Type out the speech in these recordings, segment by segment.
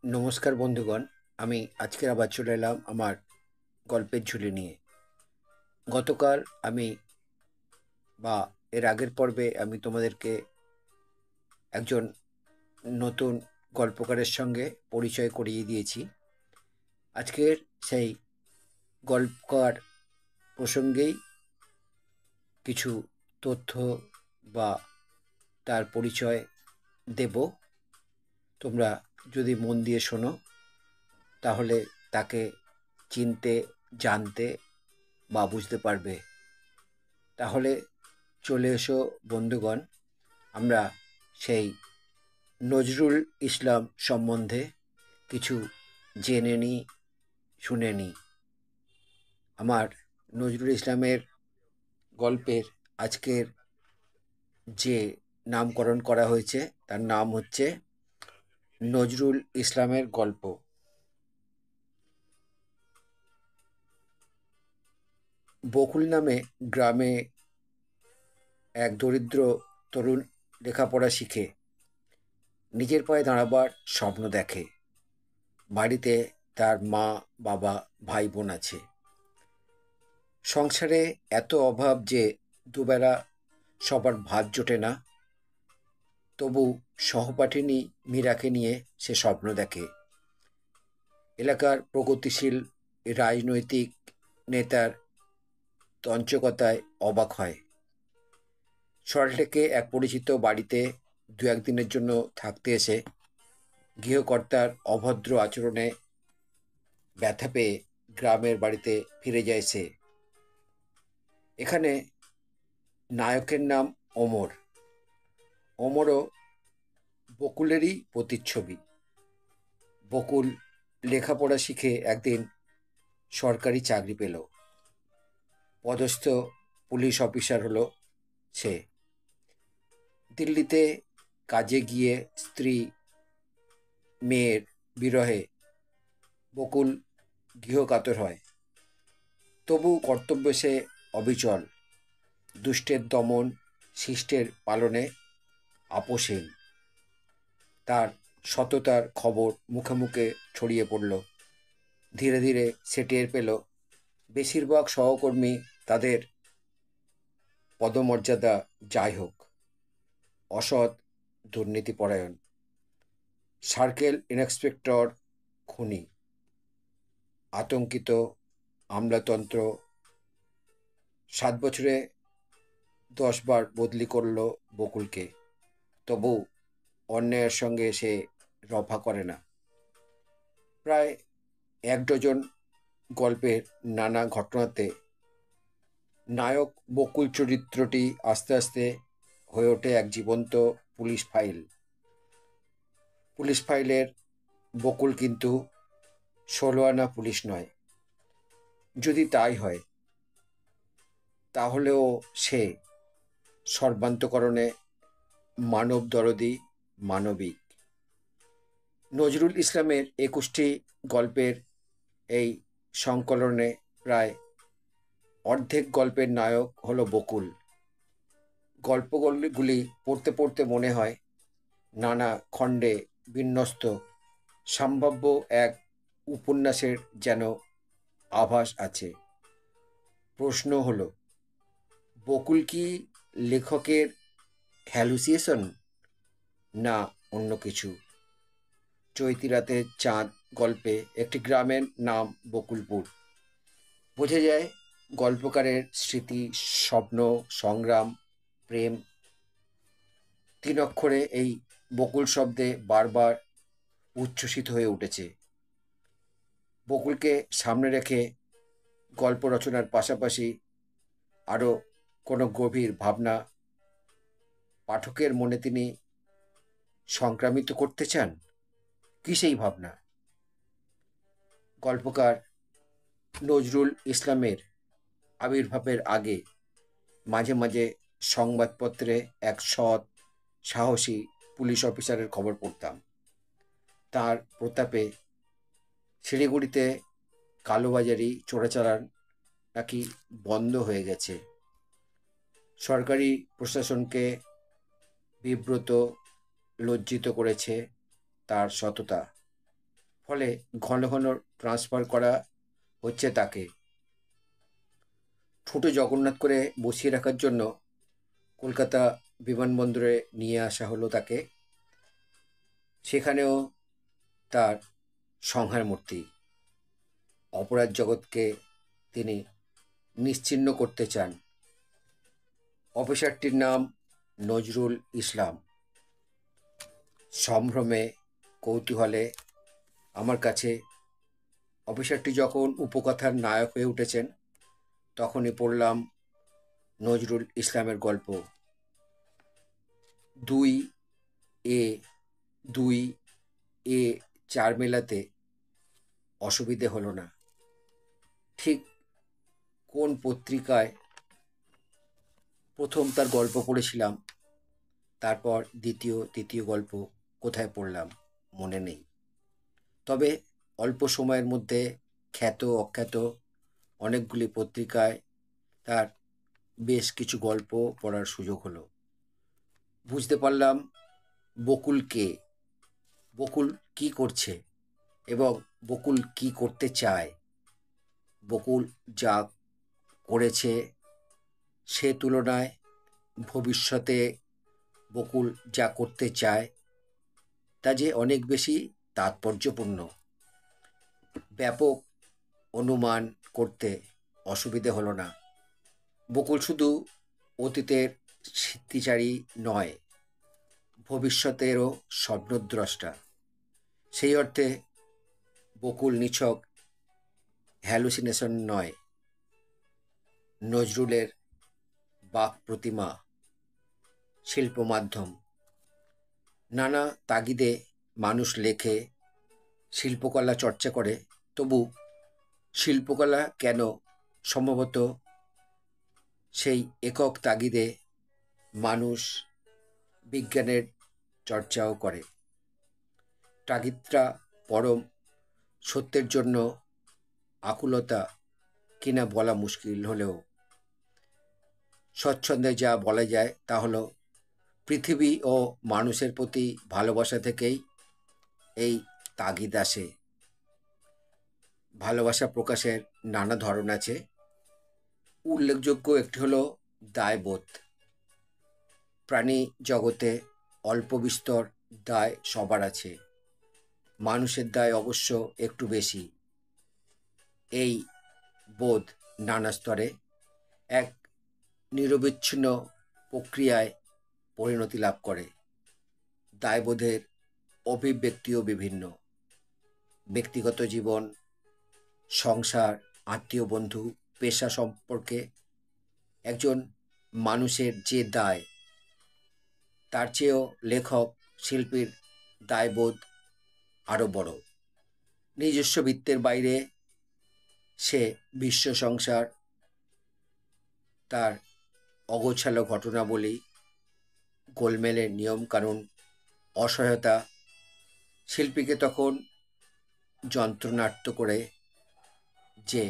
নমস্কার বন্ধুগণ। আমি আজকের আবার চলে এলাম আমার গল্পের ঝুলি নিয়ে। গতকাল আমি বা এর আগের পর্বে আমি তোমাদেরকে একজন নতুন গল্পকারের সঙ্গে পরিচয় করিয়ে দিয়েছি। আজকের সেই গল্পকার প্রসঙ্গেই কিছু তথ্য বা তার পরিচয় দেব। তোমরা যদি মন দিয়ে শোনো তাহলে তাকে চিনতে, জানতে বা বুঝতে পারবে। তাহলে চলে এসো বন্ধুগণ, আমরা সেই নজরুল ইসলাম সম্বন্ধে কিছু জেনে নিই, শুনে নিই। আমার নজরুল ইসলামের গল্পের আজকের যে নামকরণ করা হয়েছে তার নাম হচ্ছে নজরুল ইসলামের গল্প। বকুল নামে গ্রামে এক দরিদ্র তরুণ লেখাপড়া শিখে নিজের পায়ে দাঁড়াবার স্বপ্ন দেখে। বাড়িতে তার মা, বাবা, ভাই বোন আছে। সংসারে এত অভাব যে দুবেলা সবার ভাত জোটে না। তবু সহপাঠিনী মীরাকে নিয়ে সে স্বপ্ন দেখে। এলাকার প্রগতিশীল রাজনৈতিক নেতার তঞ্চকতায় অবাক হয়। সল্টলেকে এক পরিচিত বাড়িতে দু একদিনের জন্য থাকতে এসে গৃহকর্তার অভদ্র আচরণে ব্যথা পেয়ে গ্রামের বাড়িতে ফিরে যায় সে। এখানে নায়কের নাম ওমর। ওমরও বকুলেরই প্রতিচ্ছবি। বকুল লেখাপড়া শিখে একদিন সরকারি চাকরি পেল। পদস্থ পুলিশ অফিসার হলো সে। দিল্লিতে কাজে গিয়ে স্ত্রী মেয়ের বিরহে বকুল গৃহকাতর হয়। তবু কর্তব্যে সে অবিচল। দুষ্টের দমন, শিষ্টের পালনে আপোষহীন। তার সততার খবর মুখে মুখে ছড়িয়ে পড়ল। ধীরে ধীরে সে টের পেল বেশিরভাগ সহকর্মী তাদের পদমর্যাদা যাই হোক, অসৎ, দুর্নীতিপরায়ণ। সার্কেল ইন্সপেক্টর খুনি, আতঙ্কিত আমলাতন্ত্র। 7 বছরে 10 বার বদলি করল বকুলকে, তবু অন্যায়ের সঙ্গে সে রফা করে না। প্রায় 1 ডজন গল্পের নানা ঘটনাতে নায়ক বকুল চরিত্রটি আস্তে আস্তে হয়ে ওঠে এক জীবন্ত পুলিশ ফাইল। পুলিশ ফাইলের বকুল কিন্তু 16 আনা পুলিশ নয়। যদি তাই হয় তাহলেও সে সর্বান্তকরণে মানব দরদী, মানবিক। নজরুল ইসলামের 21টি গল্পের এই সংকলনে প্রায় অর্ধেক গল্পের নায়ক হলো বকুল। গল্পগুলি পড়তে পড়তে মনে হয় নানা খণ্ডে বিন্যস্ত সম্ভাব্য এক উপন্যাসের যেন আভাস আছে। প্রশ্ন হলো, বকুল কি লেখকের হ্যালুসিনেশন না অন্য কিছু? চৈতি রাতের চাঁদ গল্পে একটি গ্রামের নাম বকুলপুর। বোঝা যায় গল্পকারের স্মৃতি, স্বপ্ন, সংগ্রাম, প্রেম 3 অক্ষরে এই বকুল শব্দে বারবার উচ্ছ্বসিত হয়ে উঠেছে। বকুলকে সামনে রেখে গল্প রচনার পাশাপাশি আরও কোনো গভীর ভাবনা পাঠকের মনে তিনি সংক্রামিত করতে চান? কি সেই ভাবনা? গল্পকার নজরুল ইসলামের আবির্ভাবের আগে মাঝে মাঝে সংবাদপত্রে এক সৎ, সাহসী পুলিশ অফিসারের খবর পড়তাম। তার প্রতাপে শিলিগুড়িতে কালোবাজারি, চোরাচালান নাকি বন্ধ হয়ে গেছে। সরকারি প্রশাসনকে বিব্রত, লজ্জিত করেছে তার সততা। ফলে ঘন ঘন ট্রান্সফার করা হচ্ছে তাকে। ঠোঁটে জগন্নাথ করে বসিয়ে রাখার জন্য কলকাতা বিমানবন্দরে নিয়ে আসা হলো তাকে। সেখানেও তার সংহার মূর্তি। অপরাধ জগৎকে তিনি নিশ্চিহ্ন করতে চান। অফিসারটির নাম নজরুল ইসলাম। সম্ভ্রমে কৌতূহলে আমার কাছে অফিসারটি যখন উপকথার নায়ক হয়ে উঠেছেন, তখনই পড়লাম নজরুল ইসলামের গল্প। 2A 4 মেলাতে অসুবিধে হলো না। ঠিক কোন পত্রিকায় প্রথম তার গল্প পড়েছিলাম, তারপর দ্বিতীয় তৃতীয় গল্প কোথায় পড়লাম মনে নেই। তবে অল্প সময়ের মধ্যে খ্যাত অখ্যাত অনেকগুলি পত্রিকায় তার বেশ কিছু গল্প পড়ার সুযোগ হলো। বুঝতে পারলাম বকুল কে, বকুল কি করছে এবং বকুল কি করতে চায়। বকুল যা করেছে সে তুলনায় ভবিষ্যতে বকুল যা করতে চায় তা যে অনেক বেশি তাৎপর্যপূর্ণ। ব্যাপক অনুমান করতে অসুবিধে হলো না। বকুল শুধু অতীতের স্মৃতিচারী নয়, ভবিষ্যতেরও স্বপ্নদ্রষ্টা। সেই অর্থে বকুল নিছক হ্যালুসিনেশন নয়, নজরুলের বাক প্রতিমা, শিল্প মাধ্যম। নানা তাগিদে মানুষ লেখে, শিল্পকলা চর্চা করে, তবু শিল্পকলা কেন সম্ভবত সেই একক তাগিদে মানুষ বিজ্ঞানের চর্চাও করে। তাগিদটা পরম সত্যের জন্য আকুলতা কিনা বলা মুশকিল হলেও স্বচ্ছন্দে যা বলা যায় তা হলো পৃথিবী ও মানুষের প্রতি ভালোবাসা থেকেই এই তাগিদ আসে। ভালোবাসা প্রকাশের নানা ধরন আছে। উল্লেখযোগ্য একটি হলো দায়বোধ। প্রাণী জগতে অল্প বিস্তর দায় সবার আছে, মানুষের দায় অবশ্য একটু বেশি। এই বোধ নানা স্তরে এক নিরবিচ্ছিন্ন প্রক্রিয়ায় পরিণতি লাভ করে। দায়বোধের অভিব্যক্তিও বিভিন্ন। ব্যক্তিগত জীবন, সংসার, আত্মীয় বন্ধু, পেশা সম্পর্কে একজন মানুষের যে দায়, তার চেয়েও লেখক শিল্পীর দায়বোধ আরও বড়। নিজস্ব বৃত্তের বাইরে সে বিশ্ব সংসার, তার অগোছালো ঘটনাবলী, গোলমেলের নিয়মকানুন, অসহায়তা শিল্পীকে তখন যন্ত্রণার্ত করে যে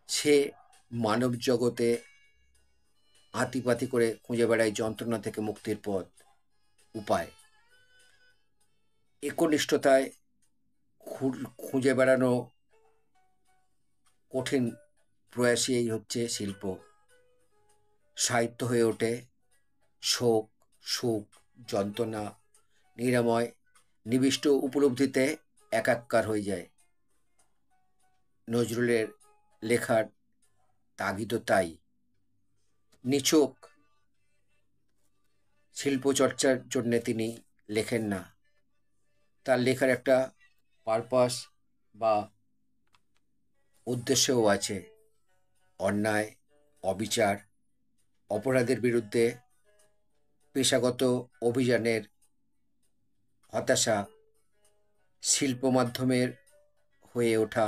সে মানব জগতে আতিপাতি করে খুঁজে বেড়ায় যন্ত্রণা থেকে মুক্তির পথ, উপায়। একনিষ্ঠতায় খুঁজে বেড়ানো কঠিন প্রয়াসই হচ্ছে শিল্প। সাহিত্য হয়ে ওঠে শোক, সুখ, যন্ত্রণা, নিরাময়, নিবিষ্ট উপলব্ধিতে একাকার হয়ে যায়। নজরুলের লেখার তাগিদও তাই। নিছক শিল্পচর্চার জন্যে তিনি লেখেন না, তার লেখার একটা পারপাস বা উদ্দেশ্যও আছে। অন্যায়, অবিচার, অপরাধের বিরুদ্ধে পেশাগত অভিযানের হতাশা, শিল্প মাধ্যমের হয়ে ওঠা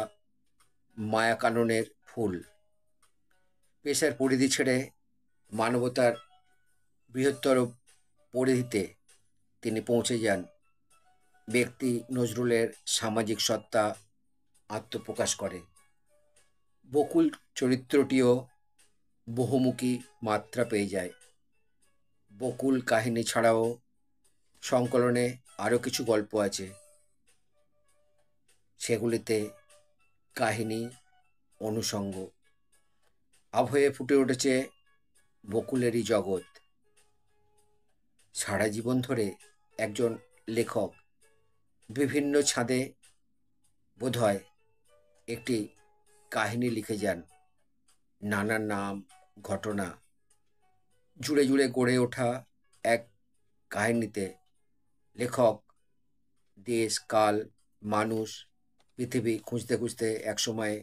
মায়াকাননের ফুল। পেশার পরিধি ছেড়ে মানবতার বৃহত্তর পরিধিতে তিনি পৌঁছে যান। ব্যক্তি নজরুলের সামাজিক সত্তা আত্মপ্রকাশ করে। বকুল চরিত্রটিও বহুমুখী মাত্রা পেয়ে যায়। বকুল কাহিনী ছাড়াও সংকলনে আরও কিছু গল্প আছে। সেগুলিতে কাহিনী, অনুষঙ্গ, আবহে ফুটে উঠেছে বকুলেরই জগৎ। সারা জীবন ধরে একজন লেখক বিভিন্ন ছাঁদে বোধহয় একটি কাহিনী লিখে যান। নানা নাম, ঘটনা জুড়ে জুড়ে গড়ে ওঠা এক কাহিনীতে লেখক দেশ, কাল, মানুষ, পৃথিবী খুঁজতে খুঁজতে একসময়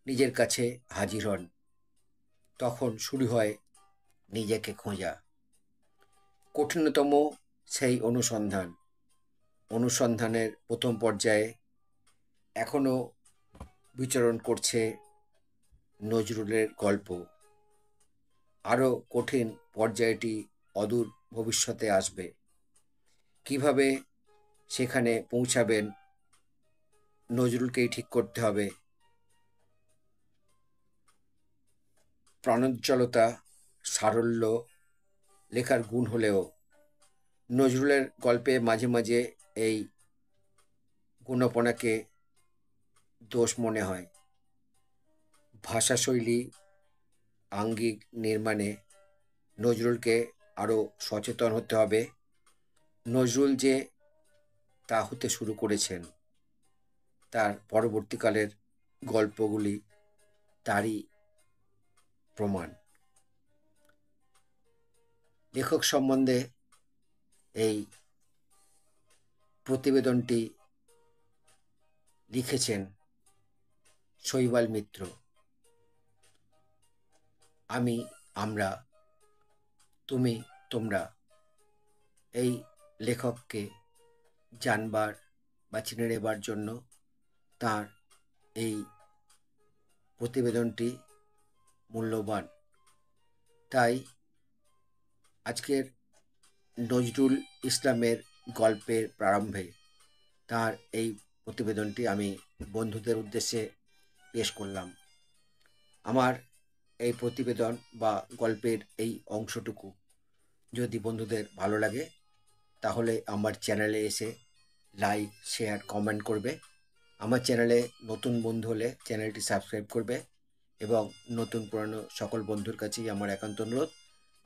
নিজের কাছে হাজির হন। তখন শুরু হয় নিজেকে খোঁজা, কঠিনতম সেই অনুসন্ধানের প্রথম পর্যায়ে এখনো বিচরণ করছে নজরুলের গল্প। আরও কঠিন পর্যায়টি অদূর ভবিষ্যতে আসবে। কিভাবে সেখানে পৌঁছাবেন নজরুলকেই ঠিক করতে হবে। প্রাণোজ্জ্বলতা, সারল্য লেখার গুণ হলেও নজরুলের গল্পে মাঝে মাঝে এই গুণপনাকে দোষ মনে হয়। ভাষাশৈলী, আঙ্গিক নির্মাণে নজরুলকে আরও সচেতন হতে হবে। নজরুল যে তা হতে শুরু করেছেন, তার পরবর্তীকালের গল্পগুলি তারই প্রমাণ। লেখক সম্বন্ধে এই প্রতিবেদনটি লিখেছেন শৈবাল মিত্র। আমি, আমরা, তুমি, তোমরা এই লেখককে জানবার বা চিনে নেবার জন্য তার এই প্রতিবেদনটি মূল্যবান। তাই আজকের নজরুল ইসলামের গল্পের প্রারম্ভে তার এই প্রতিবেদনটি আমি বন্ধুদের উদ্দেশ্যে পেশ করলাম। আমার এই প্রতিবেদন বা গল্পের এই অংশটুকু যদি বন্ধুদের ভালো লাগে তাহলে আমার চ্যানেলে এসে লাইক, শেয়ার, কমেন্ট করবে। আমার চ্যানেলে নতুন বন্ধু হলে চ্যানেলটি সাবস্ক্রাইব করবে এবং নতুন পুরানো সকল বন্ধুর কাছেই আমার একান্ত অনুরোধ,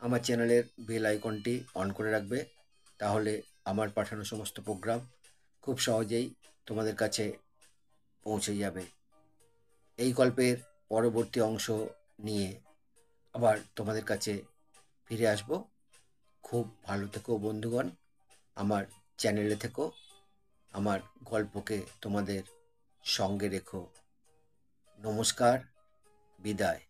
আমার চ্যানেলের বেল আইকনটি অন করে রাখবে। তাহলে আমার পাঠানো সমস্ত প্রোগ্রাম খুব সহজেই তোমাদের কাছে পৌঁছে যাবে। এই গল্পের পরবর্তী অংশ নিয়ে আবার তোমাদের কাছে ফিরে আসব। খুব ভালো থেকো বন্ধুগণ, আমার চ্যানেলে থেকো, আমার গল্পকে তোমাদের সঙ্গে রেখো। নমস্কার, বিদায়।